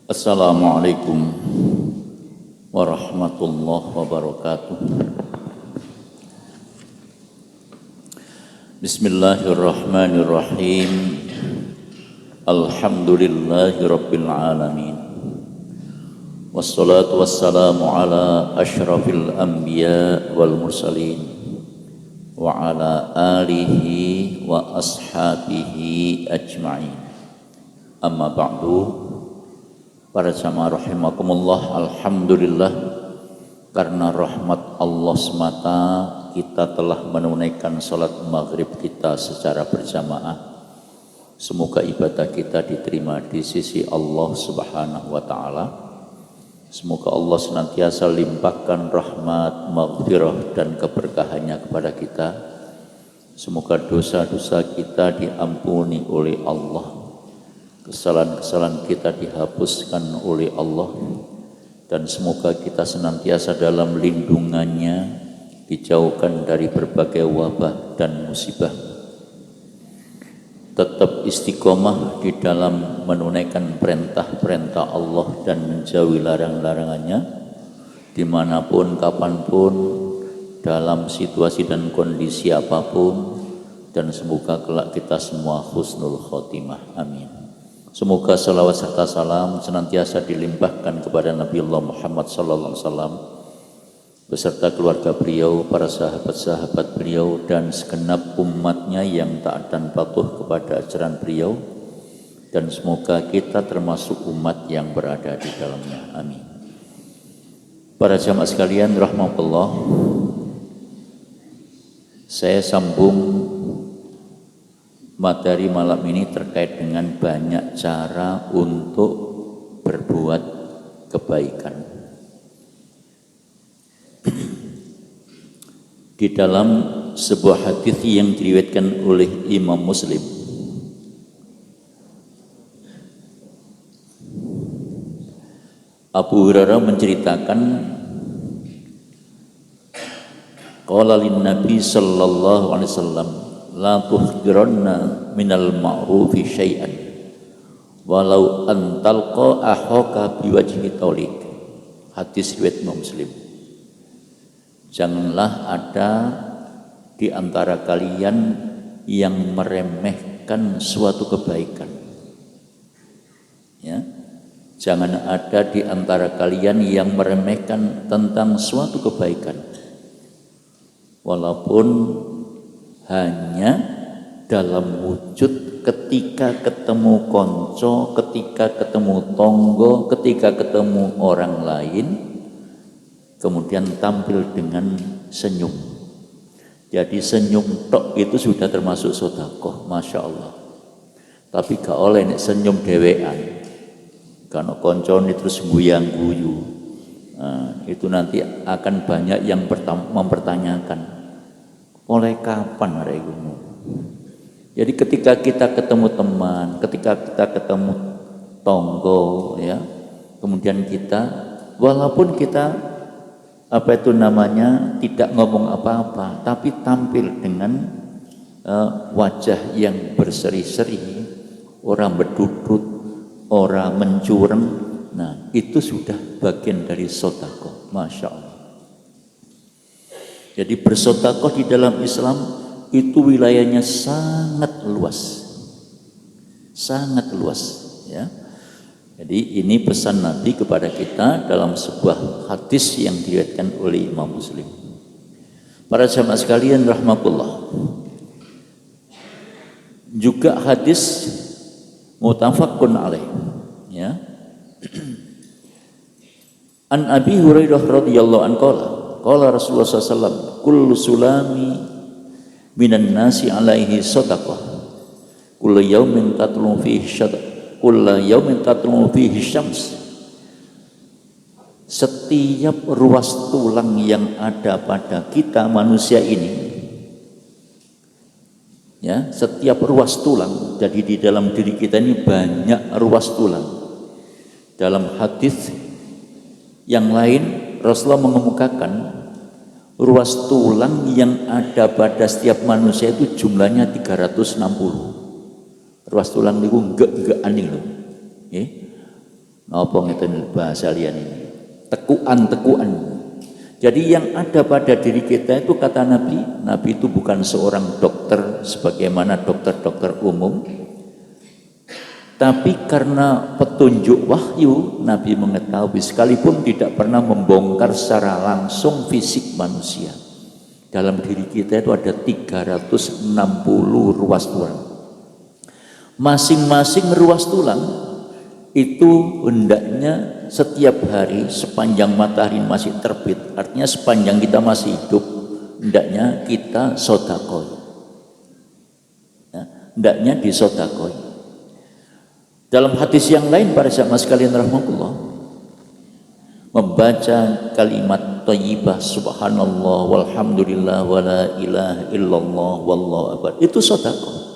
Assalamualaikum warahmatullahi wabarakatuh. Bismillahirrahmanirrahim. Alhamdulillahi rabbil alamin. Wassalatu wassalamu ala asyrafil anbiya wal mursalin wa ala alihi wa ashabihi ajma'in. Amma ba'du. Para jamaah rahimakumullah, alhamdulillah karena rahmat Allah semata kita telah menunaikan salat maghrib kita secara berjamaah. Semoga ibadah kita diterima di sisi Allah Subhanahu wa taala. Semoga Allah senantiasa limpahkan rahmat, maghfirah dan keberkahannya kepada kita. Semoga dosa-dosa kita diampuni oleh Allah. Kesalahan-kesalahan kita dihapuskan oleh Allah, dan semoga kita senantiasa dalam lindungannya, dijauhkan dari berbagai wabah dan musibah. Tetap istiqomah di dalam menunaikan perintah-perintah Allah dan menjauhi larang-larangannya, dimanapun, kapanpun, dalam situasi dan kondisi apapun, dan semoga kelak kita semua husnul khotimah. Amin. Semoga salawat serta salam senantiasa dilimpahkan kepada Nabi Allah Muhammad sallallahu alaihi wasallam beserta keluarga beliau, para sahabat-sahabat beliau, dan segenap umatnya yang taat dan patuh kepada ajaran beliau, dan semoga kita termasuk umat yang berada di dalamnya. Amin. Para jamaah sekalian rahmatullah, saya sambung materi malam ini terkait dengan banyak cara untuk berbuat kebaikan. Di dalam sebuah hadis yang diriwayatkan oleh Imam Muslim, Abu Hurairah menceritakan, qala lin Nabi sallallahu alaihi wasallam, la tuhqiranna minal ma'rufi syai'an walau an talqa akhaka biwajhi taulik. Hadis riwayat Imam Muslim. Janganlah ada di antara kalian yang meremehkan suatu kebaikan, ya. Jangan ada di antara kalian yang meremehkan tentang suatu kebaikan, walaupun hanya dalam wujud ketika ketemu konco, ketika ketemu tonggo, ketika ketemu orang lain, kemudian tampil dengan senyum. Jadi senyum tok itu sudah termasuk sedekah, masya Allah. Tapi gak oleh nek senyum dewean, karena konco ini terus guyang-guyu. Nah, itu nanti akan banyak yang mempertanyakan, oleh kapan regumu? Jadi ketika kita ketemu teman, ketika kita ketemu tonggo, ya, kemudian kita, walaupun kita tidak ngomong apa-apa, tapi tampil dengan wajah yang berseri-seri, orang berdudut, orang mencureng, nah itu sudah bagian dari sedekah, masya Allah. Jadi bersedekah di dalam Islam itu wilayahnya sangat luas, ya. Jadi ini pesan Nabi kepada kita dalam sebuah hadis yang diriwayatkan oleh Imam Muslim. Para jamaah sekalian rahmatullah, juga hadis muttafaqun alaih, ya. An Abi Hurairah radhiyallahu anhu qala Rasulullah SAW, kullu sulami minan nasi alaihi sadaqah, kullu yaumin tatlu fihi syadaqah, kullu yaumin tatlu fihi syams. Setiap ruas tulang yang ada pada kita manusia ini, ya, setiap ruas tulang, jadi di dalam diri kita ini banyak ruas tulang. Dalam hadis yang lain Rasulullah mengemukakan ruas tulang yang ada pada setiap manusia itu jumlahnya 360. Ruas tulang niku enggak-enggak aneh loh. Napa ngeten bahasa liyan ini? Tekuan-tekuan. Jadi yang ada pada diri kita itu kata Nabi, Nabi itu bukan seorang dokter sebagaimana dokter-dokter umum, tapi karena petunjuk wahyu Nabi mengetahui sekalipun tidak pernah membongkar secara langsung fisik manusia. Dalam diri kita itu ada 360 ruas tulang. Masing-masing ruas tulang itu hendaknya setiap hari sepanjang matahari masih terbit, artinya sepanjang kita masih hidup, hendaknya kita sodakoi, ya, hendaknya disodakoi. Dalam hadis yang lain para sahabat sekalian rahmatullah, membaca kalimat thayyibah subhanallah walhamdulillah wala ilaha illallah wallahu akbar, itu sedekah.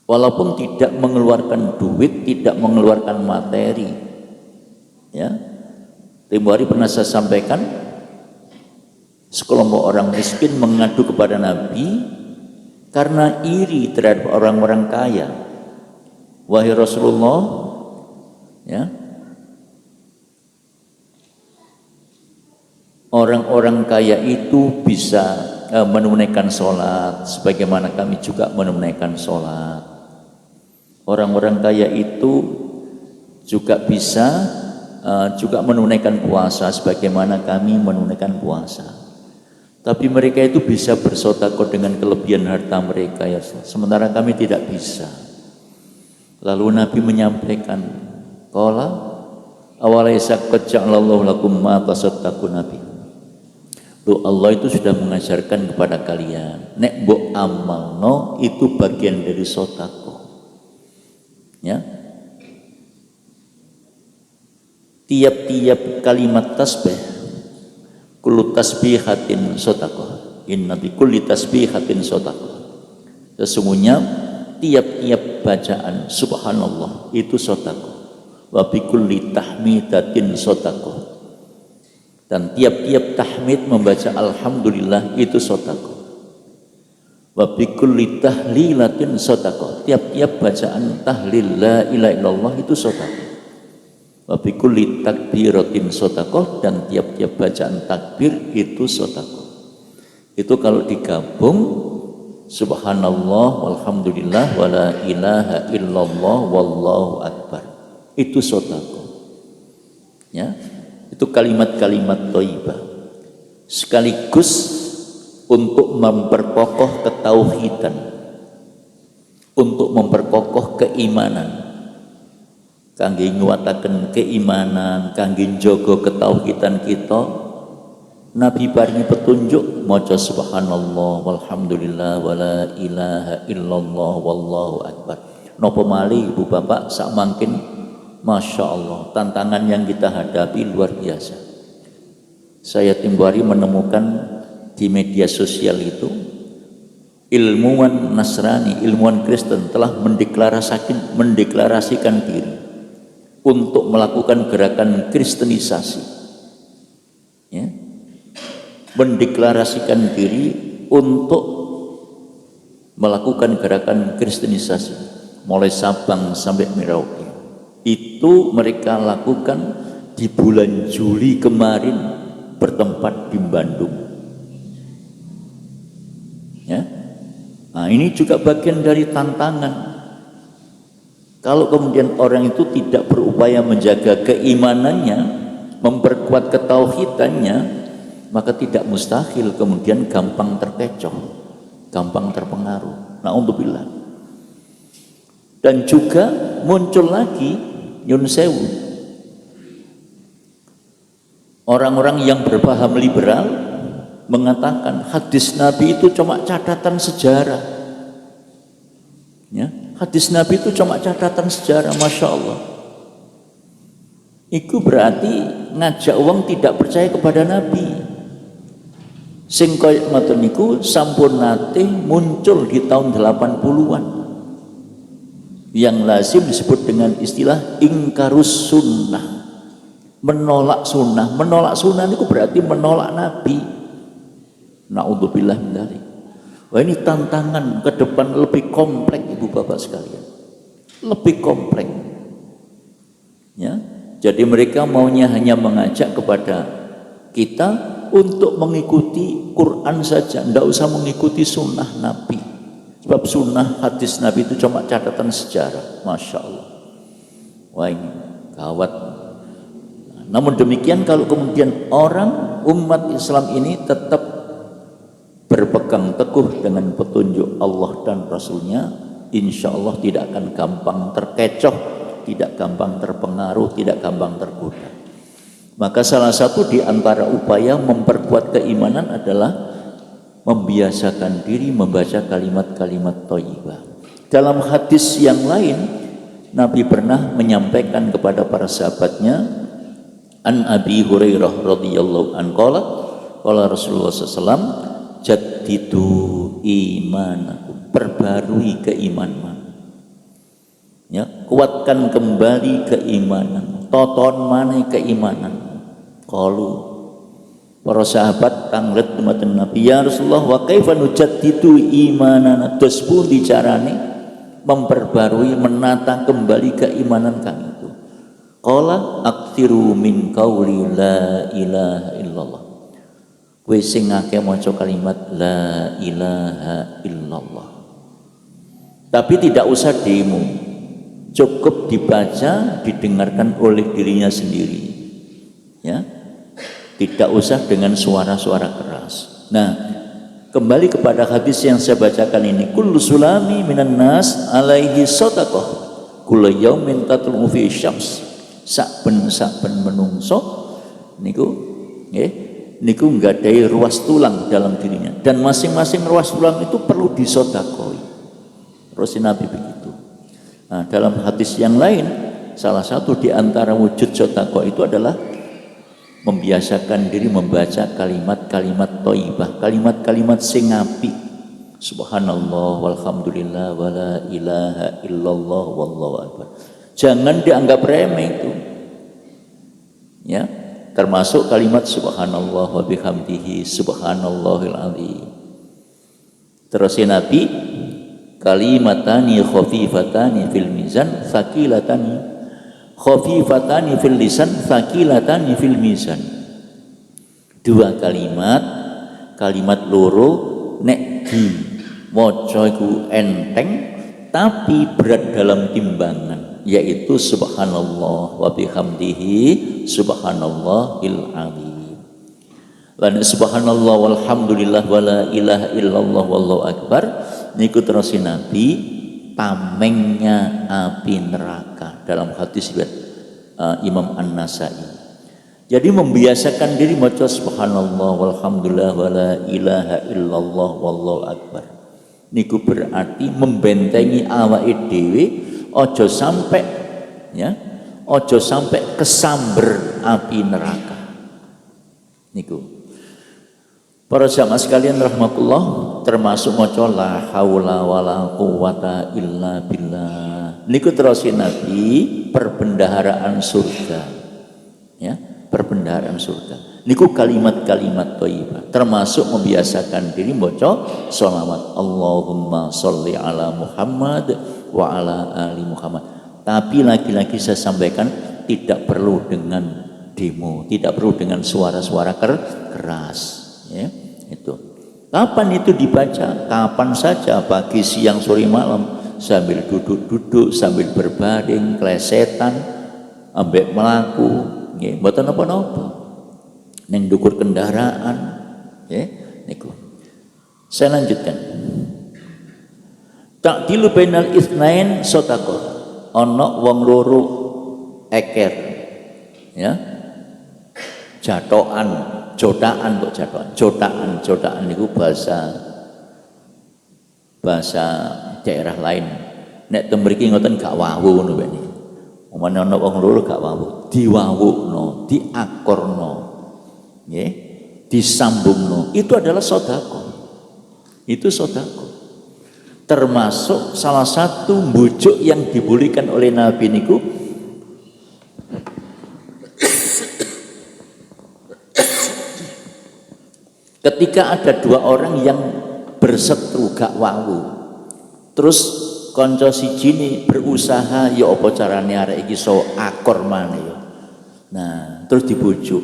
Walaupun tidak mengeluarkan duit, tidak mengeluarkan materi. Ya. Tempo hari pernah saya sampaikan, sekelompok orang miskin mengadu kepada Nabi karena iri terhadap orang-orang kaya. Wahai Rasulullah, ya, orang-orang kaya itu bisa menunaikan sholat sebagaimana kami juga menunaikan sholat. Orang-orang kaya itu juga bisa juga menunaikan puasa sebagaimana kami menunaikan puasa. Tapi mereka itu bisa bersedekah dengan kelebihan harta mereka, ya, sementara kami tidak bisa. Lalu Nabi menyampaikan, qala awalaysa qad ja'alallahu lakum ma tasaddaquna Nabi. Tuh Allah itu sudah mengajarkan kepada kalian, nek mbok amalno itu bagian dari sedekah. Ya. Tiap-tiap kalimat tasbih, kullu tasbihatin sedekah, inna bi kulli tasbihatin sedekah. Sesungguhnya tiap-tiap bacaan subhanallah itu sedekah, wa bi kulli tahmidatin sedekah, dan tiap-tiap tahmid membaca alhamdulillah itu sedekah, wa bi kulli tahlilatin sedekah, tiap-tiap bacaan tahlil la ilaha illallah itu sedekah, wa bi kulli takbiratin sedekah, dan tiap-tiap bacaan takbir itu sedekah. Itu kalau digabung subhanallah walhamdulillah wala ilaha illallah wallahu akbar, itu sedekah. Ya, itu kalimat-kalimat thayyibah sekaligus untuk memperkokoh ketauhidan, untuk memperkokoh keimanan, kangge nguwataken keimanan, kangge njaga ketauhidan kita. Nabi paringi petunjuk maca subhanallah walhamdulillah wala ilaha illallah wallahu akbar. Napa malih Ibu Bapak sak mangkin, Masya Allah, tantangan yang kita hadapi luar biasa. Saya tempo hari menemukan di media sosial itu ilmuwan Nasrani, ilmuwan Kristen telah mendeklarasikan diri untuk melakukan gerakan kristenisasi, ya, mendeklarasikan diri untuk melakukan gerakan kristenisasi mulai Sabang sampai Merauke. Itu mereka lakukan di bulan Juli kemarin, bertempat di Bandung. Ya. Nah, ini juga bagian dari tantangan. Kalau kemudian orang itu tidak berupaya menjaga keimanannya, memperkuat ketauhidannya, maka tidak mustahil kemudian gampang terkecoh, gampang terpengaruh. Na'udzubillah. Dan juga muncul lagi nyun sewu, orang-orang yang berpaham liberal mengatakan hadis Nabi itu cuma catatan sejarah. Ya, hadis Nabi itu cuma catatan sejarah, Masya Allah. Itu berarti ngajak wong tidak percaya kepada Nabi. Sing koyo ngoten niku sampun nate muncul di tahun 80-an. Yang lazim disebut dengan istilah ingkarus sunnah, menolak sunnah. Menolak sunnah itu berarti menolak Nabi. Na'udzubillah min dzalik. Wah, ini tantangan ke depan lebih kompleks Ibu Bapak sekalian, lebih kompleks. Ya, jadi mereka maunya hanya mengajak kepada kita untuk mengikuti Quran saja, tidak usah mengikuti sunnah Nabi. Sebab sunnah hadis Nabi itu cuma catatan sejarah. Masya Allah. Wah, ini gawat. Namun demikian, kalau kemudian orang umat Islam ini tetap berpegang teguh dengan petunjuk Allah dan Rasulnya, insya Allah tidak akan gampang terkecoh, tidak gampang terpengaruh, tidak gampang tergoda. Maka salah satu di antara upaya memperkuat keimanan adalah membiasakan diri membaca kalimat-kalimat thayyibah. Dalam hadis yang lain, Nabi pernah menyampaikan kepada para sahabatnya, An Abi Hurairah radhiyallahu anhu qala Rasulullah SAW, jaddidu imanakum, perbarui keimanan. Ya, kuatkan kembali keimanan. Toton mana keimanan? Qalu, para sahabat tanglet dumateng Nabi, ya Rasulullah, wa kaifa nujaddidu imanana, dos pundi carane memperbarui, menata kembali keimanan kami itu? Qala aktsiru min qauli la ilaha illallah. Kowe sing akeh maca kalimat la ilaha illallah. Tapi tidak usah demo. Cukup dibaca, didengarkan oleh dirinya sendiri. Ya. Tidak usah dengan suara-suara keras. Nah, kembali kepada hadis yang saya bacakan ini, kullu sulami minan nas alaihi shadaqah kullu yaumin tatlu fi syams. Saben-saben menungso niku nggih, niku nggadhahi ruas tulang dalam dirinya, dan masing-masing ruas tulang itu perlu disedekahkan. Rasul Nabi begitu. Nah, dalam hadis yang lain, salah satu di antara wujud sedekah itu adalah membiasakan diri membaca kalimat-kalimat thayyibah, kalimat-kalimat sing apik. Subhanallah walhamdulillah wala ilaha illallah wallahu akbar. Jangan dianggap remeh itu. Ya, termasuk kalimat subhanallah wa bihamdihi subhanallahil azim. Terus Nabi, kalimatani khafifatani fil mizan thaqilatani, khafifatani fil lisan thaqilatani fil mizan. Dua kalimat, kalimat loro nek di maca iku enteng tapi berat dalam timbangan, yaitu subhanallah wa bihamdihi subhanallahil azim. Lan subhanallah walhamdulillah wala ilaha illallah wallahu akbar niku terus Nabi tamengnya api neraka dalam hadis Imam An-Nasai. Jadi membiasakan diri maca subhanallah walhamdulillah wala ilaha illallah wallahu akbar niku berarti membentengi awake dhewe ojo sampai kesamber api neraka niku. Para jamaah sekalian rahmatullah, termasuk maca la haula wala quwata illa billah niku terus Nabi perbendaharaan surga, ya, perbendaharaan surga niku kalimat-kalimat thayyibah, termasuk membiasakan diri maca sholawat Allahumma sholli ala Muhammad wa ala ali Muhammad. Tapi lagi-lagi saya sampaikan, tidak perlu dengan demo, tidak perlu dengan suara-suara keras, ya, itu. Kapan itu dibaca? Kapan saja, pagi, siang, sore, malam, sambil duduk-duduk, sambil berbaring, klesetan, ambek melaku, nggih, mboten napa-napa. Ning dukur kendaraan, ya, niku. Saya lanjutkan. Ta'dilu bainal itsnain shadaqah. Ana wong loro eker, ya. Jatokan, jotaan kok jatokan. Jotaan niku bahasa daerah lain. Nek teng mriki ngoten gak wawu ngono wae. Omane ana wong loro gak wawu, diwawukno, diakorno. Nggih, disambungno. Itu adalah sedekah. Itu sedekah. Termasuk salah satu bujuk yang dibolehkan oleh Nabi niku ketika ada dua orang yang berseteru gak wawu, terus kanca sijine berusaha ya apa carane arek iki iso akor maneh ya. Nah, terus dibujuk.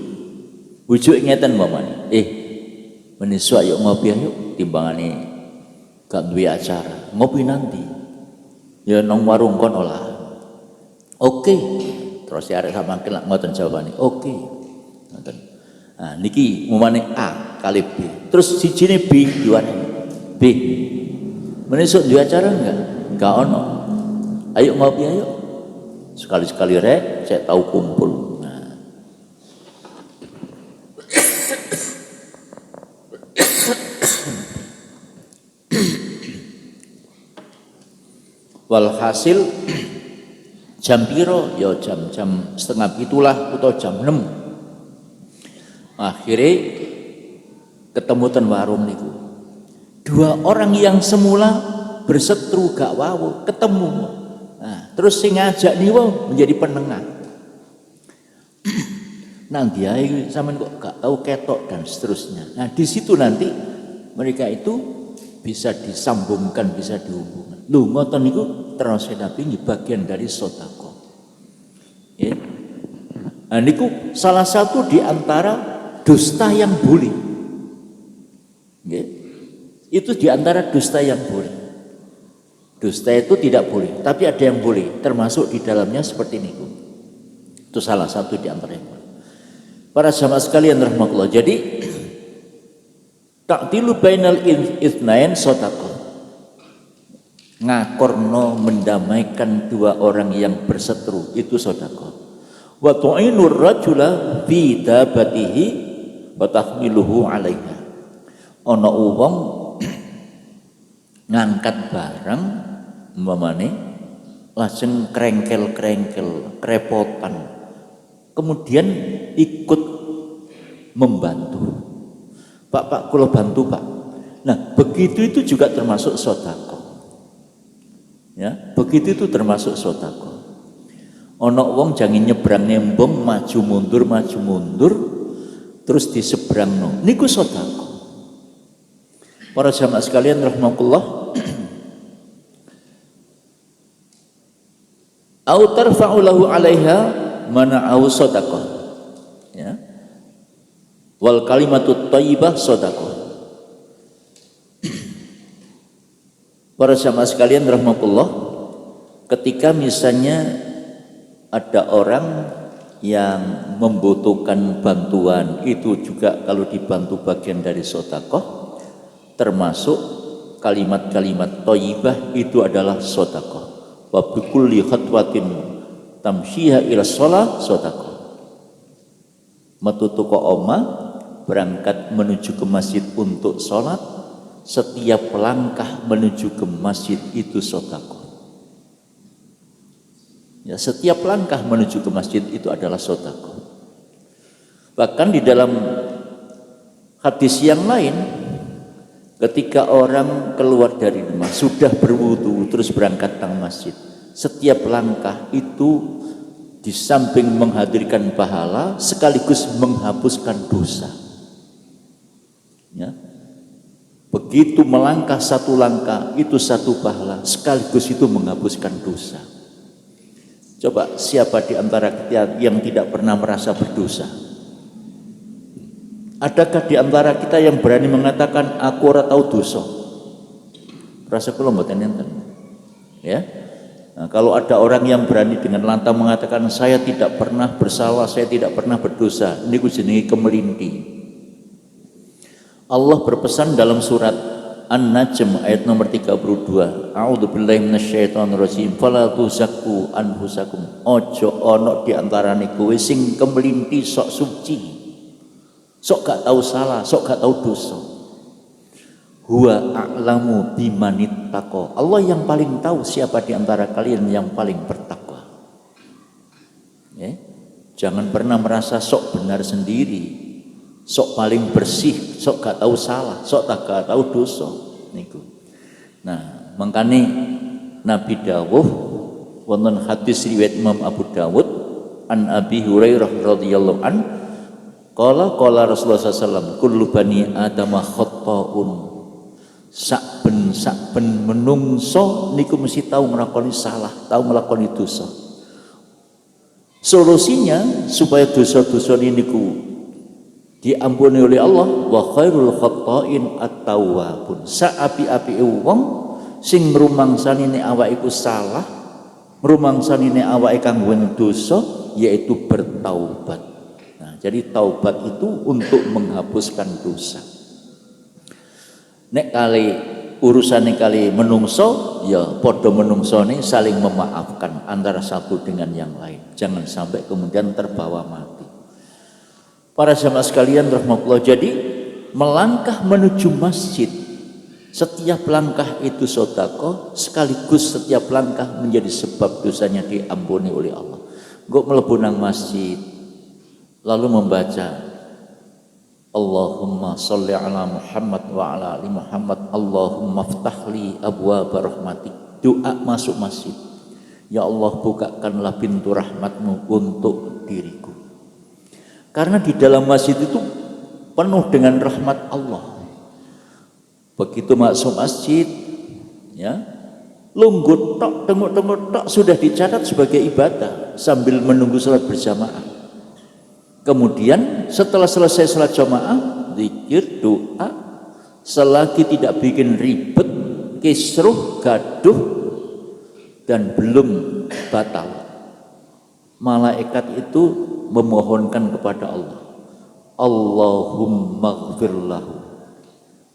Bujuk ngeten mamane. Meniswa yuk ngopi yuk timbangane gak duwe acara. Ngopi nanti. Ya nang warung kono lah. Oke. Terus si arek samangke lak ngoten jawabane. Oke. Ngoten. Nah, niki mamane A kali B. Terus sijine B diwani. B. Meniswa duwe acara enggak? Enggak ono. Ayo ngopi ayo. Sekali-sekali rek, saya tahu kumpul. Walhasil jam piro ya jam 6:30 atau jam 6. Akhirnya ketemu ten warung niku. Dua orang yang semula berseteru gak wawu ketemu. Nah, terus sing ngajak niku menjadi penengah. Nang dia sampean kok gak tahu ketok dan seterusnya. Nah, di situ nanti mereka itu bisa disambungkan, bisa dihubungkan. Lho ngoten niku terus Nabi bagian dari sedekah. Ya. Nah niku salah satu di antara dusta yang boleh. Ya. Itu di antara dusta yang boleh. Dusta itu tidak boleh, tapi ada yang boleh, termasuk di dalamnya seperti niku. Itu salah satu di antara yang boleh. Para jamaah sekalian rahimakumullah. Jadi ta'dilu bainal itsnain sedekah. Ngakorno mendamaikan dua orang yang berseteru itu sedekah. Wa tu'inur rajula fi dabatihi wa tahmiluhu 'alaiha. Ana wong ngangkat barang umpamane lajeng krengkel-krengkel, kerepotan. Kemudian ikut membantu. Pak, kula bantu, Pak. Nah, begitu itu juga termasuk sedekah. Ya, begitu itu termasuk sedekah. Ana wong jangan nyebrang nembong maju mundur terus disebrangno. Niku sedekah. Para jamaah sekalian rahimakumullah. Au tarfa'u lahu 'alaiha mana'u sedekah. Ya. Wal kalimatut thayyibah sedekah. Para jamaah sekalian rahmatullah, ketika misalnya ada orang yang membutuhkan bantuan, itu juga kalau dibantu bagian dari sedekah, termasuk kalimat-kalimat thayyibah itu adalah sedekah. Wa bi kulli khatwatin tamshiha ila shalah sedekah. Metu toko omah, berangkat menuju ke masjid untuk sholat, setiap langkah menuju ke masjid itu sedekah. Ya, setiap langkah menuju ke masjid itu adalah sedekah. Bahkan di dalam hadis yang lain, ketika orang keluar dari rumah sudah berwudu terus berangkat ke masjid, setiap langkah itu di samping menghadirkan pahala sekaligus menghapuskan dosa. Ya. Begitu melangkah satu langkah itu satu pahala sekaligus itu menghapuskan dosa. Coba siapa di antara kita yang tidak pernah merasa berdosa? Adakah di antara kita yang berani mengatakan aku ora tau dosa? Rasa kula mboten enten. Ya. Nah, kalau ada orang yang berani dengan lantang mengatakan saya tidak pernah bersalah, saya tidak pernah berdosa, niku jenenge kemelinti. Allah berpesan dalam surat An-Najm ayat nomor 32. A'udzubillahi minasyaitonirrajim. Fala tuzakku anfusakum. Ojo ono di antarané kowe sing kemelinti sok suci. Sok gak tahu salah, sok gak tahu dosa. Huwa a'lamu bimanit taqwa. Allah yang paling tahu siapa di antara kalian yang paling bertakwa. Ya. Jangan pernah merasa sok benar sendiri. Sok paling bersih, sok gak tahu salah, sok gak tahu dosa niku. Nah, makanya Nabi dawuh wonten hadis riwayat Imam Abu Dawud an Abi Hurairah radhiyallahu an qala Rasulullah sallallahu alaihi wasallam kullu bani adama khata'un Saben menungso niku mesti tahu nglakoni salah, tahu nglakoni dosa. Solusinya supaya dosa-dosa niku diampuni oleh Allah, wa khairul khata'in at-tawwabun. Saapi-api wong sing ngrumangsani nek awake iku salah, ngrumangsani nek awake kanggo dosa, yaitu bertaubat. Nah, jadi taubat itu untuk menghapuskan dosa. Nek kali urusane kali menungso, ya padha menungsone saling memaafkan antara satu dengan yang lain. Jangan sampai kemudian terbawa mati. Para jamaah sekalian rahmatullah, jadi melangkah menuju masjid, setiap langkah itu sedekah, sekaligus setiap langkah menjadi sebab dosanya diampuni oleh Allah. Engko mlebu nang masjid lalu membaca Allahumma sholli ala Muhammad wa ala ali Muhammad, Allahumma ftahli abwaab rahmatik. Doa masuk masjid, ya Allah bukakanlah pintu rahmatmu untuk diriku. Karena di dalam masjid itu penuh dengan rahmat Allah. Begitu masuk masjid, ya, lungguh tok, tengok-tengok tok sudah dicatat sebagai ibadah sambil menunggu salat berjamaah. Kemudian setelah selesai salat jamaah, zikir, doa, selagi tidak bikin ribet, kisruh, gaduh, dan belum batal, malaikat itu memohonkan kepada Allah, Allahumma ghfir lahu,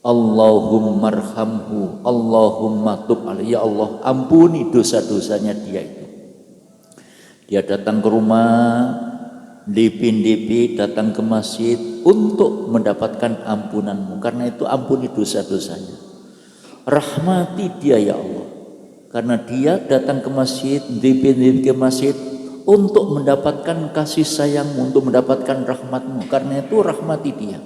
Allahumma arhamhu, Allahumma tub alaihi. Ya Allah, ampuni dosa-dosanya dia itu. Dia datang ke rumah, dipi datang ke masjid untuk mendapatkan ampunanmu. Karena itu ampuni dosa-dosanya. Rahmati dia ya Allah. Karena dia datang ke masjid, dipi ke masjid untuk mendapatkan kasih sayangmu, untuk mendapatkan rahmatmu. Karena itu rahmati dia.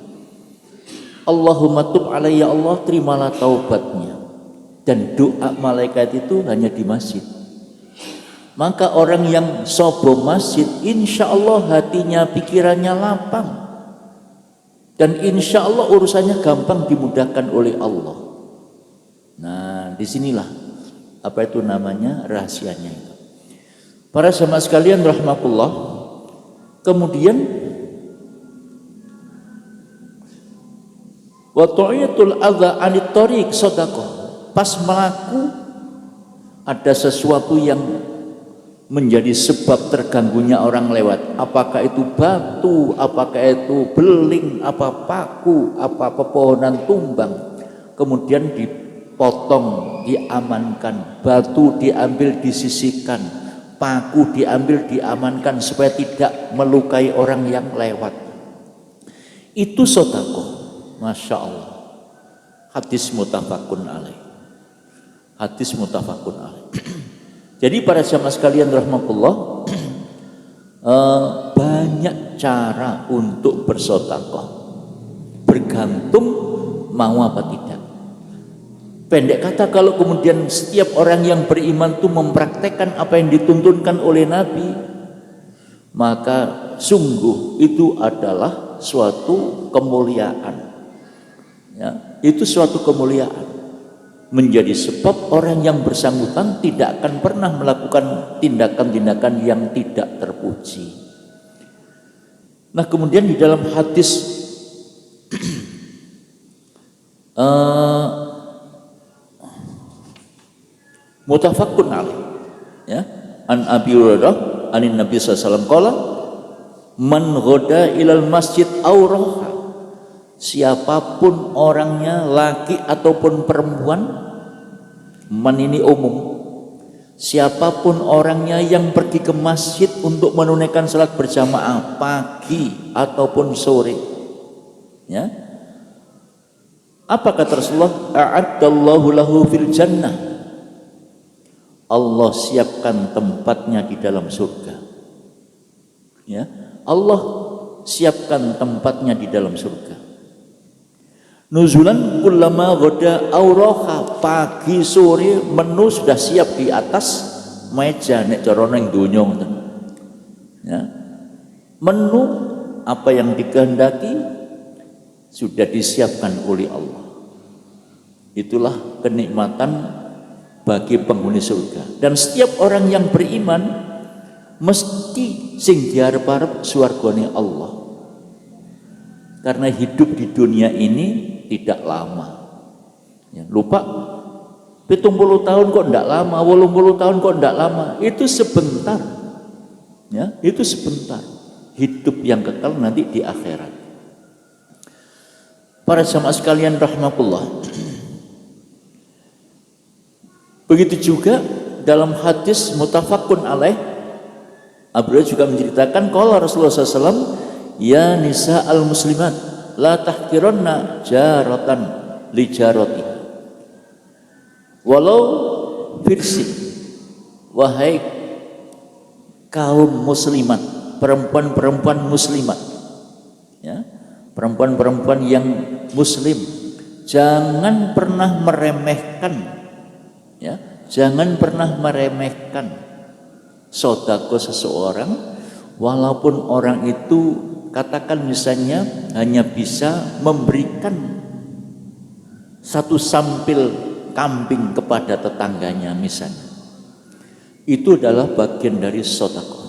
Allahumma tub alaihi, ya Allah terimalah taubatnya. Dan doa malaikat itu hanya di masjid. Maka orang yang sobo masjid, insya Allah hatinya, pikirannya lapang. Dan insya Allah urusannya gampang dimudahkan oleh Allah. Nah, disinilah apa itu namanya rahasianya itu. Para jamaah sekalian rahmatullah, kemudian wa ta'iyatul adza anit thariq sedekah. Pas melaku ada sesuatu yang menjadi sebab terganggunya orang lewat, apakah itu batu, apakah itu beling, apa paku, apa pepohonan tumbang, kemudian dipotong, diamankan, batu diambil disisihkan, paku diambil diamankan supaya tidak melukai orang yang lewat. Itu sedekah. Masya Allah. Hadis muttafaqun alaih. Hadis muttafaqun alaih. Jadi para jamaah sekalian rahmatullah, banyak cara untuk bersedekah, bergantung mau apa tidak. Pendek kata, kalau kemudian setiap orang yang beriman itu mempraktekkan apa yang dituntunkan oleh Nabi, maka sungguh itu adalah suatu kemuliaan. Ya, itu suatu kemuliaan. Menjadi sebab orang yang bersangkutan tidak akan pernah melakukan tindakan-tindakan yang tidak terpuji. Nah, kemudian di dalam hadis muttafaqun alaih, ya, an Abi Hurairah anin Nabi sallallahu alaihi wasallam qala man ghada ilal masjid auraha. Siapapun orangnya, laki ataupun perempuan, man ini umum, siapapun orangnya yang pergi ke masjid untuk menunaikan salat berjamaah pagi ataupun sore, ya, apa kata Rasulullah? A'addallahu lahu fil jannah, Allah siapkan tempatnya di dalam surga. Ya, Allah siapkan tempatnya di dalam surga. Nuzulan kullama ghada auraha, pagi sore menu sudah siap di atas meja nek cara ning donya ngoten. Ya. Menu apa yang dikehendaki sudah disiapkan oleh Allah. Itulah kenikmatan bagi penghuni surga. Dan setiap orang yang beriman mesti sing diarep-arep swargane Allah. Karena hidup di dunia ini tidak lama. Ya, lupa 70 tahun kok enggak lama, 80 tahun kok enggak lama. Itu sebentar. Ya, itu sebentar. Hidup yang kekal nanti di akhirat. Para jamaah sekalian rahimakumullah. Begitu juga dalam hadis muttafaqun alaih, Abu Hurairah juga menceritakan qala Rasulullah SAW, ya nisa al muslimat la tahqiranna jaratan li jarati walau firsi. Wahai kaum muslimat, perempuan-perempuan muslimat, ya, perempuan-perempuan yang muslim, jangan pernah meremehkan, ya, jangan pernah meremehkan sedekah seseorang, walaupun orang itu katakan misalnya hanya bisa memberikan satu sampil kambing kepada tetangganya misalnya. Itu adalah bagian dari sedekah.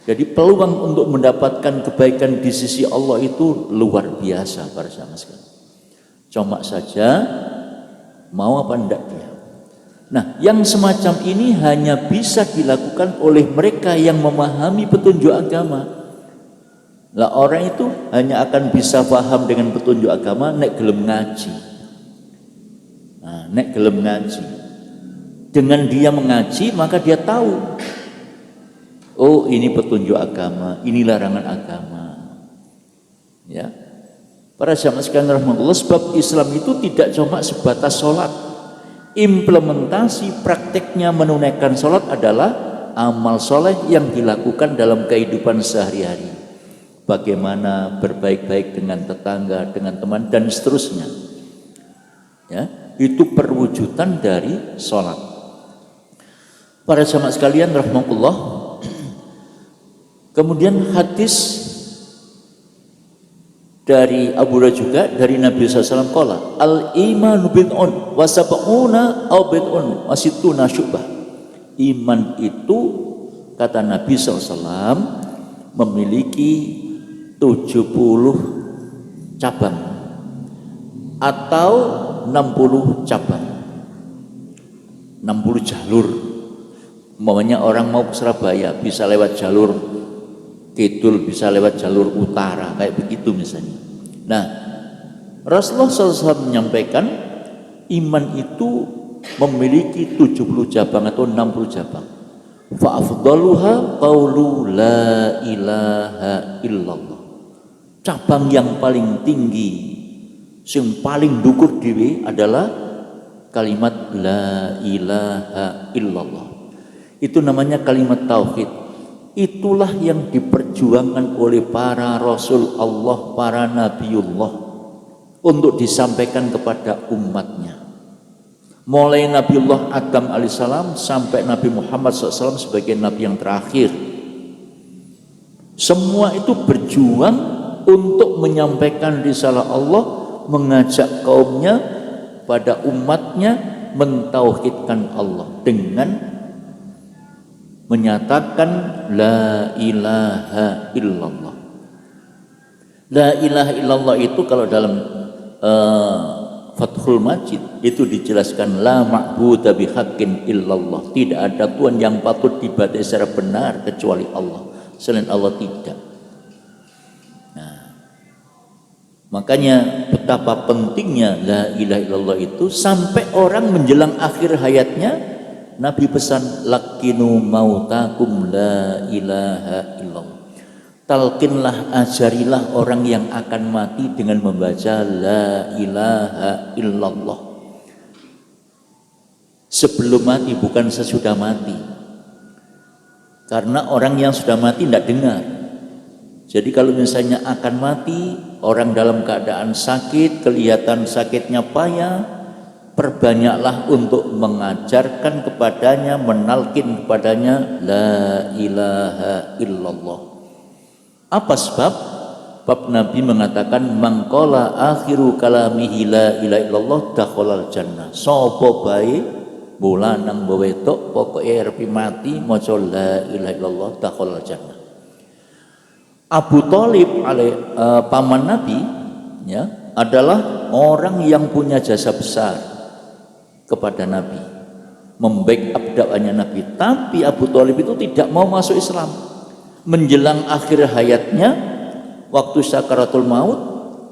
Jadi peluang untuk mendapatkan kebaikan di sisi Allah itu luar biasa para jamaah sekalian. Cuma saja mau apa enggak dia. Nah, yang semacam ini hanya bisa dilakukan oleh mereka yang memahami petunjuk agama. Lah orang itu hanya akan bisa paham dengan petunjuk agama nek gelem ngaji. Nah, nek gelem ngaji. Dengan dia mengaji maka dia tahu, oh ini petunjuk agama, ini larangan agama. Ya. Para jamaah sekalian rahmatullah, sebab Islam itu tidak cuma sebatas sholat. Implementasi prakteknya menunaikan sholat adalah amal soleh yang dilakukan dalam kehidupan sehari-hari. Bagaimana berbaik-baik dengan tetangga, dengan teman, dan seterusnya. Ya, itu perwujudan dari sholat. Para jamaah sekalian rahmatullah, kemudian hadis dari Abu Hurairah juga dari Nabi SAW qala al-imanu bid'un wa sab'una aw bid'un wa sittuna syu'bah. Iman itu kata Nabi SAW memiliki 70 cabang atau 60 cabang, 60 jalur. Umpamanya orang mau ke Surabaya bisa lewat jalur kidul, bisa lewat jalur utara, kayak begitu misalnya. Nah, Rasulullah SAW menyampaikan iman itu memiliki 70 cabang atau 60 cabang. Fa afdaluha qaulu la ilaha illallah. Cabang yang paling tinggi, yang paling dukur dhewe adalah kalimat la ilaha illallah. Itu namanya kalimat tauhid. Itulah yang diperjuangkan oleh para Rasul Allah, para Nabiullah untuk disampaikan kepada umatnya. Mulai Nabiullah Adam alaihissalam sampai Nabi Muhammad SAW sebagai Nabi yang terakhir. Semua itu berjuang untuk menyampaikan risalah Allah, mengajak kaumnya pada umatnya mentauhidkan Allah dengan menyatakan la ilaha illallah. La ilaha illallah itu kalau dalam Fathul Majid itu dijelaskan la ma'budu bihaqqin illallah. Tidak ada Tuhan yang patut diibadahi secara benar kecuali Allah. Selain Allah tidak. Nah, makanya betapa pentingnya la ilaha illallah itu sampai orang menjelang akhir hayatnya Nabi pesan lakinu mautakum la ilaha illallah. Talkinlah, ajarilah orang yang akan mati dengan membaca la ilaha illallah. Sebelum mati, bukan sesudah mati. Karena orang yang sudah mati tidak dengar. Jadi kalau misalnya akan mati, orang dalam keadaan sakit, kelihatan sakitnya payah, perbanyaklah untuk mengajarkan kepadanya, menalkin kepadanya la ilaha illallah. Apa sebab? Bab Nabi mengatakan mangkola akhiru kalamihi la ilaha illallah dakhalal jannah. Sapa bae bolanang wetok pokoke arep mati maca la ilaha illallah dakhalal jannah. Abu Thalib paman Nabi ya adalah orang yang punya jasa besar kepada Nabi, membackup dakwahnya Nabi. Tapi Abu Thalib itu tidak mau masuk Islam. Menjelang akhir hayatnya, waktu sakaratul maut,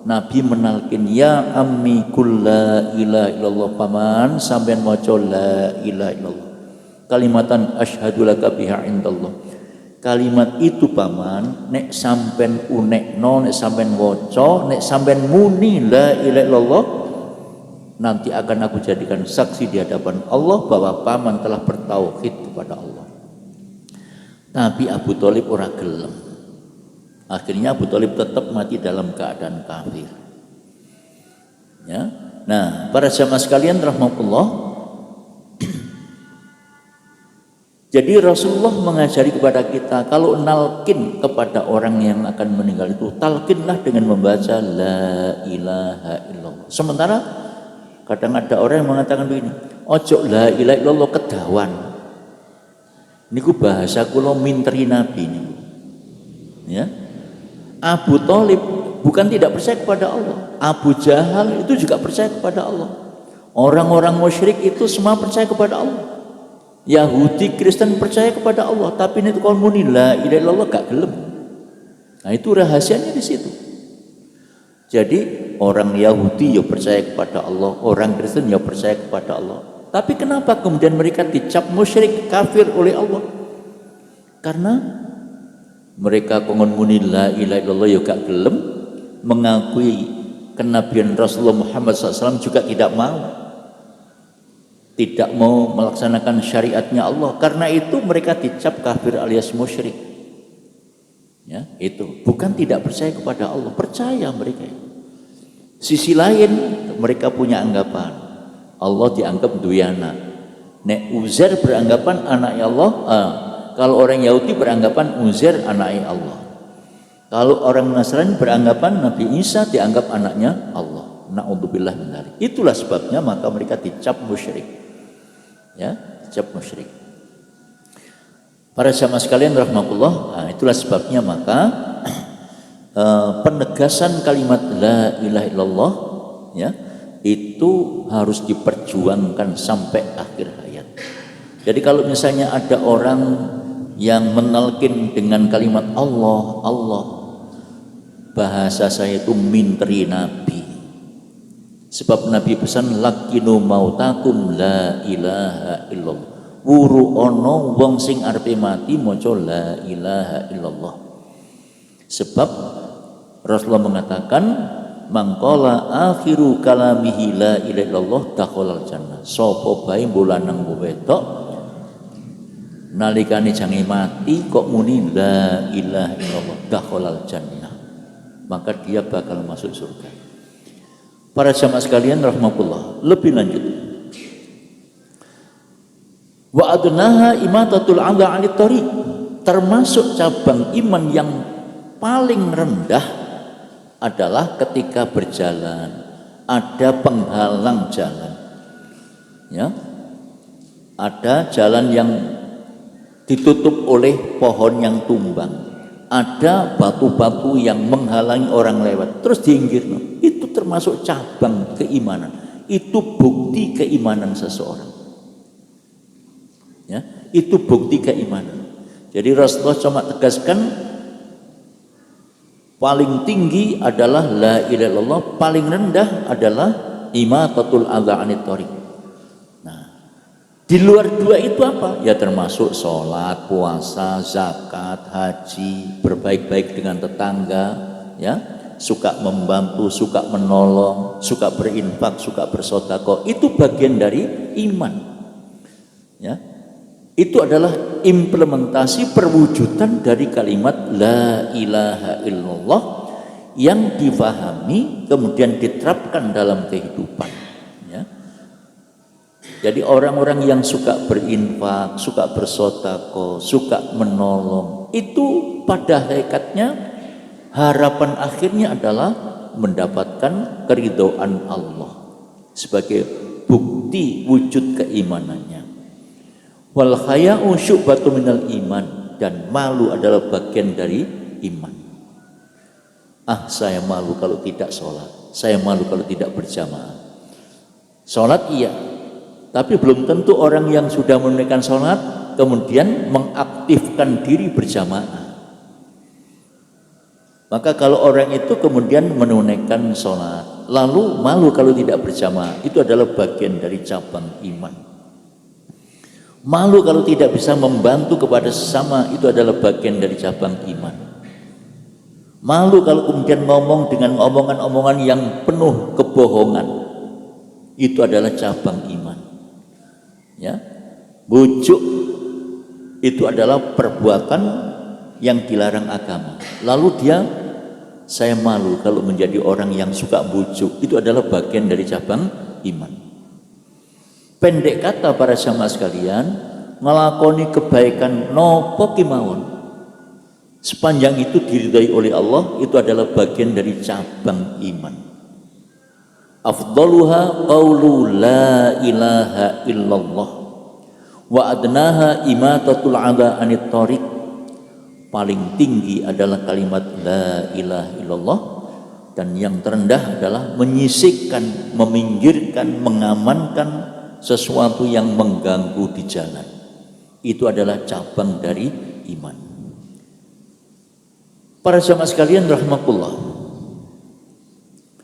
Nabi menalkin ya ammi kul la ilaha illallah, paman sampean maca la ilaha illallah kalimatan asyhadu laka biha indallah. Kalimat itu paman nek sampean unekno, nek sampean waca, nek sampean muni la ilaha illallah, nanti akan aku jadikan saksi di hadapan Allah bahwa paman telah bertauhid kepada Allah. Tapi Abu Thalib ora gelem. Akhirnya Abu Thalib tetap mati dalam keadaan kafir. Ya. Nah, para jamaah sekalian rahimakumullah. Jadi Rasulullah mengajari kepada kita kalau nalkin kepada orang yang akan meninggal itu talkinlah dengan membaca la ilaha illallah. Sementara kadang ada orang yang mengatakan begini, ojo la ilaha illallah kedawan. Niku bahasa kula minteri Nabi niku. Ya. Abu Thalib bukan tidak percaya kepada Allah. Abu Jahal itu juga percaya kepada Allah. Orang-orang musyrik itu semua percaya kepada Allah. Yahudi, Kristen percaya kepada Allah, tapi ini kalau muni la ilaha illallah gak gelem. Nah, itu rahasianya di situ. Jadi orang Yahudi ya percaya kepada Allah, orang Kristen ya percaya kepada Allah. Tapi kenapa kemudian mereka dicap musyrik, kafir oleh Allah? Karena mereka kongon muni la ilaha illallah ya gak gelem, mengakui kenabian Rasulullah Muhammad SAW juga tidak mau. Tidak mau melaksanakan syariatnya Allah. Karena itu mereka dicap kafir alias musyrik. Ya, itu bukan tidak percaya kepada Allah, percaya mereka. Sisi lain mereka punya anggapan Allah dianggap duwe anak. Nek Uzair beranggapan anaknya Allah. Kalau orang Yahudi beranggapan Uzair anaknya Allah. Kalau orang Nasrani beranggapan Nabi Isa dianggap anaknya Allah. Na'udzubillah min dzalik. Itulah sebabnya maka mereka dicap musyrik. Ya, dicap musyrik. Para jamaah sekalian rahimakumullah, nah, itulah sebabnya maka penegasan kalimat la ilaha illallah ya itu harus diperjuangkan sampai akhir hayat. Jadi kalau misalnya ada orang yang menalkin dengan kalimat Allah, Allah, bahasa saya itu minteri Nabi. Sebab Nabi pesan lakinu mautakum la ilaha illallah. Wuru ono wong sing arepe mati maca la ilaha illallah. Sebab Rasulullah mengatakan mangkola akhiru kalamihi la ilaha illallah dakhalal jannah. Sapa bae bolanang wedok nalikane jange mati kok muni la ilaha illallah dakhalal jannah, maka dia bakal masuk surga. Para jamaah sekalian rahmatullah, lebih lanjut. Wa adnaha imatatul adha 'anit thariq, termasuk cabang iman yang paling rendah adalah ketika berjalan ada penghalang jalan. Ya. Ada jalan yang ditutup oleh pohon yang tumbang. Ada batu-batu yang menghalangi orang lewat, terus diinggirno. Itu termasuk cabang keimanan. Itu bukti keimanan seseorang. Ya, itu bukti keimanan. Jadi Rasulullah cuma tegaskan paling tinggi adalah la ilaha illallah, paling rendah adalah imatatul adza 'anit thariq. Di luar dua itu apa? Ya termasuk sholat, puasa, zakat, haji, berbaik-baik dengan tetangga, ya, suka membantu, suka menolong, suka berinfak, suka bersedekah. Itu bagian dari iman. Ya, itu adalah implementasi perwujudan dari kalimat la ilaha illallah yang difahami kemudian diterapkan dalam kehidupan. Jadi orang-orang yang suka berinfak, suka bersedekah, suka menolong, itu pada hakikatnya Harapan akhirnya adalah mendapatkan keridhaan Allah sebagai bukti wujud keimanannya. Wal haya'u syu'batu minal iman, dan malu adalah bagian dari iman. Saya malu kalau tidak sholat, saya malu kalau tidak berjamaah. Sholat iya, tapi belum tentu orang yang sudah menunaikan sholat kemudian mengaktifkan diri berjamaah. Maka kalau orang itu kemudian menunaikan sholat lalu malu kalau tidak berjamaah, itu adalah bagian dari cabang iman. Malu kalau tidak bisa membantu kepada sesama, itu adalah bagian dari cabang iman. Malu kalau kemudian ngomong dengan omongan-omongan yang penuh kebohongan, itu adalah cabang iman. Ya, bujuk itu adalah perbuatan yang dilarang agama. Lalu saya malu kalau menjadi orang yang suka bujuk, itu adalah bagian dari cabang iman. Pendek kata para jamaah sekalian, ngelakoni kebaikan nopo kemawon, sepanjang itu diridhai oleh Allah, itu adalah bagian dari cabang iman. Afdaluha qaulu la ilaha illallah wa adnaha imatatul adha anit thariq. Paling tinggi adalah kalimat la ilaha illallah, dan yang terendah adalah menyisihkan, meminggirkan, mengamankan sesuatu yang mengganggu di jalan. Itu adalah cabang dari iman. Para jamaah sekalian rahimakumullah.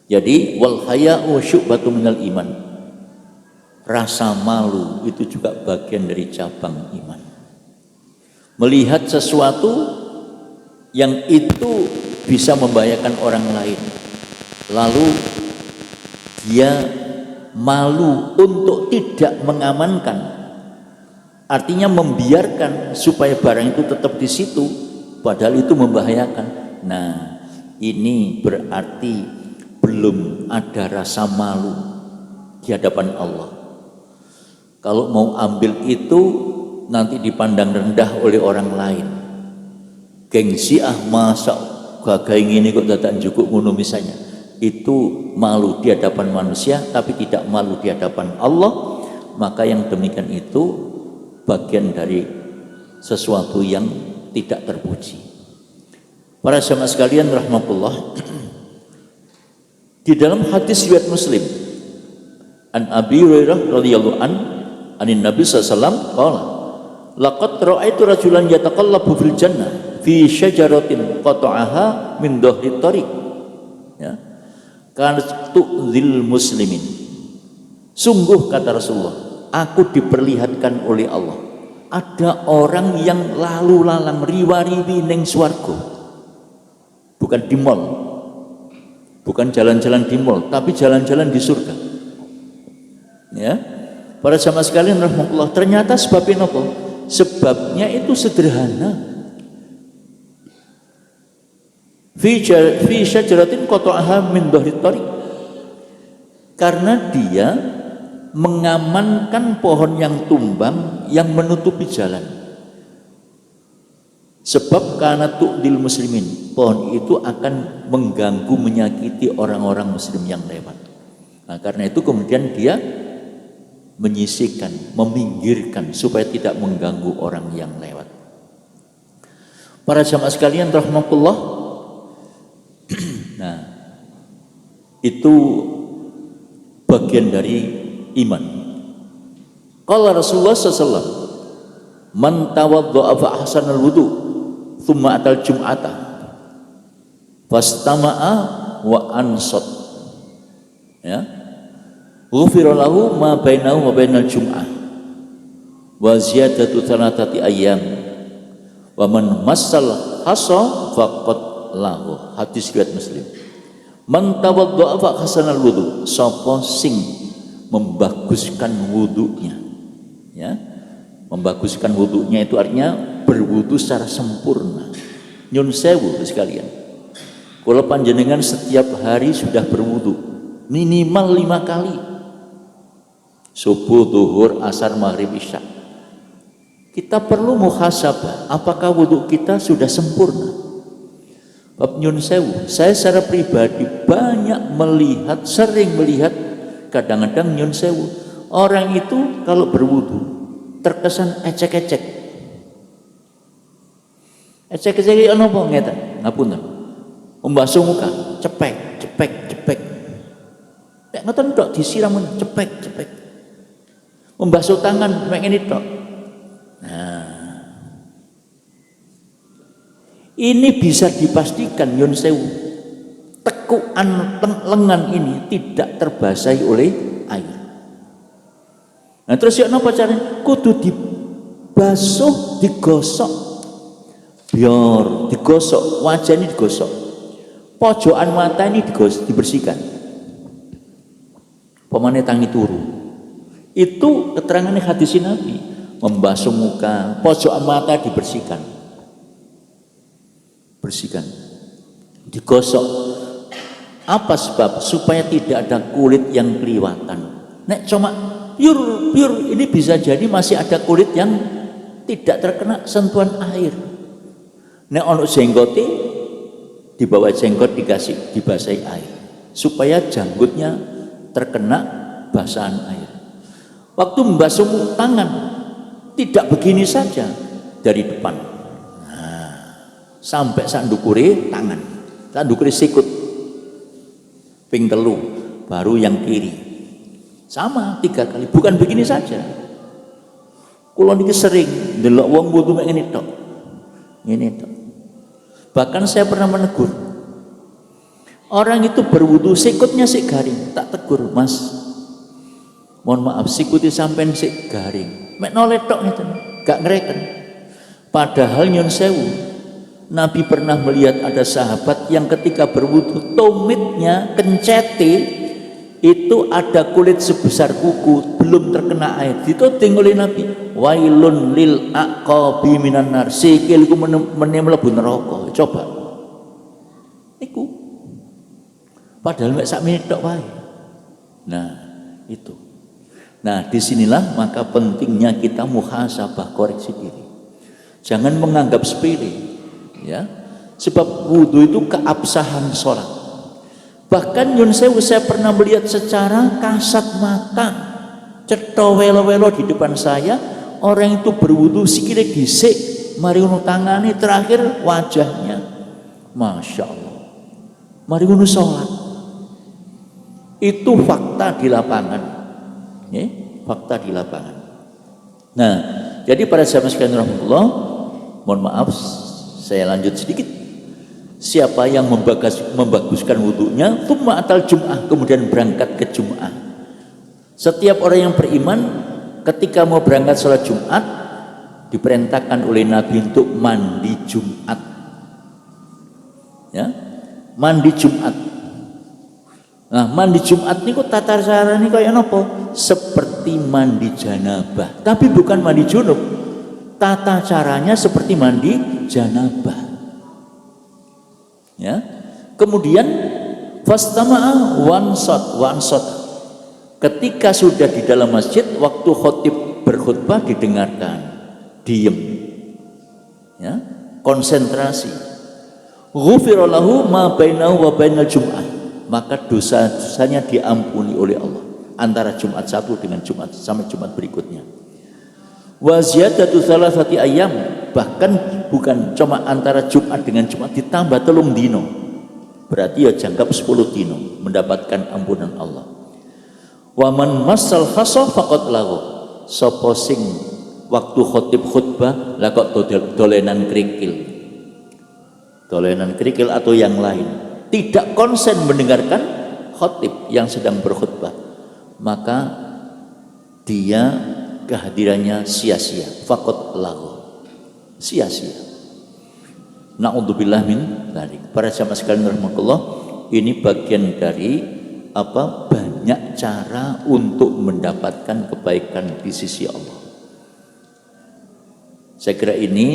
Jadi wal haya'u syu'batu minal iman. Rasa malu itu juga bagian dari cabang iman. Melihat sesuatu yang itu bisa membahayakan orang lain, lalu dia malu untuk tidak mengamankan, artinya membiarkan supaya barang itu tetap di situ padahal itu membahayakan. Nah, ini berarti belum ada rasa malu di hadapan Allah. Kalau mau ambil itu nanti dipandang rendah oleh orang lain. Gengsi masa gagah ini kok dadak njukuk ngono misalnya. Itu malu di hadapan manusia tapi tidak malu di hadapan Allah. Maka yang demikian itu bagian dari sesuatu yang tidak terpuji. Para jamaah sekalian rahmatullah, di dalam hadis riwayat Muslim, an Abi Hurairah radhiyallahu anin Nabi sallallahu alaihi wasallam qala laqad ra'aitu rajulan yataqallabu fil jannah fi syajaratin qata'aha min dhahri tariq, ya, kanat tu'zil muslimin. Sungguh kata Rasulullah, aku diperlihatkan oleh Allah ada orang yang lalu lalang riwa-riwi ning swarga, bukan di mall, bukan jalan-jalan di mall, tapi jalan-jalan di surga. Ya, para jamaah sekalian rahmatullah, ternyata sebabnya apa? Sebabnya itu sederhana. Fi syajaratin qata'aha min dhahri tariq, karena dia mengamankan pohon yang tumbang yang menutupi jalan. Sebab karena tu'dil muslimin, pohon itu akan mengganggu, menyakiti orang-orang muslim yang lewat. Nah, karena itu kemudian dia menyisihkan, meminggirkan supaya tidak mengganggu orang yang lewat. Para jamaah sekalian rahmatullah, nah, itu bagian dari iman. Qala Rasulullah SAW, man tawadda'a fa ahsanal wudu thumma atal jum'ata fastama'a wa ansat, ya, ghufira lahu ma bainahu wa bainal jum'ah wa ziyadatu thalathati ayyam wa man massal hasa faqad lahu. Hadis riwayat Muslim. Man tawadda'a fa hasanal wudu, sapa sing membaguskan wudunya, ya, membaguskan wudunya itu artinya berwudu secara sempurna. Nyun sewu sekalian, kalau panjenengan setiap hari sudah berwudu minimal 5 kali, subuh, zuhur, asar, maghrib, isya, kita perlu muhasabah apakah wudu kita sudah sempurna. Bab nyun sewu, saya secara pribadi sering melihat kadang-kadang nyun sewu. Orang itu kalau berwudu terkesan ecek-ecek. Ecek-ecek ana apa ngeten? Ngapunten. Membasuh muka, cepek. Nek ngoten tok disiram cepek. Membasuh tangan mek ngene tok. Nah, ini bisa dipastikan nyun sewu, tekukan lengan ini tidak terbasahi oleh air. Nah terus ya napa caranya? Kudu dibasuh, digosok, biar digosok, wajah ini digosok, pojokan mata ini dibersihkan. Pemane tangi turu. Itu keterangan hadis Nabi, membasuh muka, pojokan mata dibersihkan. Digosok. Apa sebab? Supaya tidak ada kulit yang kelihatan. Nek cuma pure ini bisa jadi masih ada kulit yang tidak terkena sentuhan air. Nek ono jenggote, di bawah jenggot dibasahi air supaya janggutnya terkena basahan air. Waktu membasuh tangan tidak begini saja dari depan. Sampai sandukure tangan, sandukure sikut, ping telu, baru yang kiri, sama 3 kali. Bukan begini saja. Kulo niki sering delok wong wudu mek ngene tok, Bahkan saya pernah menegur orang itu berwudu sikutnya sik garing, tak tegur, Mas, mohon maaf sikutnya sampean sik garing, mek noleh tok ngeten, gak ngereken. Padahal nyun sewu, Nabi pernah melihat ada sahabat yang ketika berwudu tumitnya kencete itu ada kulit sebesar kuku belum terkena air. Dituding oleh Nabi, wailun lil aqabi minan nar, sikilku mlebu neraka. Coba iku padahal mek sak menit tok wae. Nah itu. Nah disinilah maka pentingnya kita muhasabah, koreksi diri, jangan menganggap sepele. Ya, sebab wudhu itu keabsahan sholat. Bahkan nyun sewu saya pernah melihat secara kasat mata, cetha welo-welo di depan saya, orang itu berwudhu sikile dhisik, mari ngono tangane, terakhir wajahnya, masya Allah, mari ngono sholat. Itu fakta di lapangan, ya, fakta di lapangan. Nah, jadi para sahabat sekalian rahmatullah, mohon maaf saya lanjut sedikit. Siapa yang membaguskan wudhunya, thumma atal jum'ah, kemudian berangkat ke Jum'ah. Setiap orang yang beriman ketika mau berangkat sholat Jumat diperintahkan oleh Nabi untuk mandi Jumat. Ya, mandi Jumat. Nah, mandi Jumat niku tata carane kaya napa? Seperti mandi janabah, tapi bukan mandi junub. Tata caranya seperti mandi janabah. Ya. Kemudian fastama'a wansot. Ketika sudah di dalam masjid, waktu khotib berkhutbah didengarkan, diem. Ya, konsentrasi. Ghufira lahu ma bainahu wa bainal jum'ah. Maka dosa-dosanya diampuni oleh Allah antara Jumat satu dengan Jumat sampai Jumat berikutnya. Wa ziyadatu thalathati ayyam, bahkan bukan cuma antara Jumat dengan Jumat, ditambah 3 dino, berarti ya jangkap 10 dino mendapatkan ampunan Allah. Wa man massal khassa faqad lahu, sapa sing waktu khotib khutbah lah kok dolenan kerikil atau yang lain, tidak konsen mendengarkan khotib yang sedang berkhutbah, maka dia kehadirannya sia-sia, faqad lahu, sia-sia. Na'udzubillah min dzalik. Para jamaah sekalian rahimakumullah, ini bagian dari banyak cara untuk mendapatkan kebaikan di sisi Allah. Saya kira ini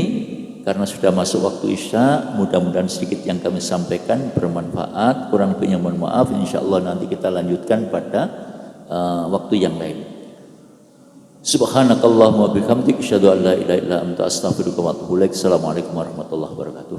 karena sudah masuk waktu Isya, mudah-mudahan sedikit yang kami sampaikan bermanfaat. Kurang lebihnya mohon maaf. Insyaallah nanti kita lanjutkan pada waktu yang lain. Subhanakallahumma bihamdik, asyhadu an la ilaha illa anta, astaghfiruka wa atubu ilaik. Assalamualaikum warahmatullahi wabarakatuh.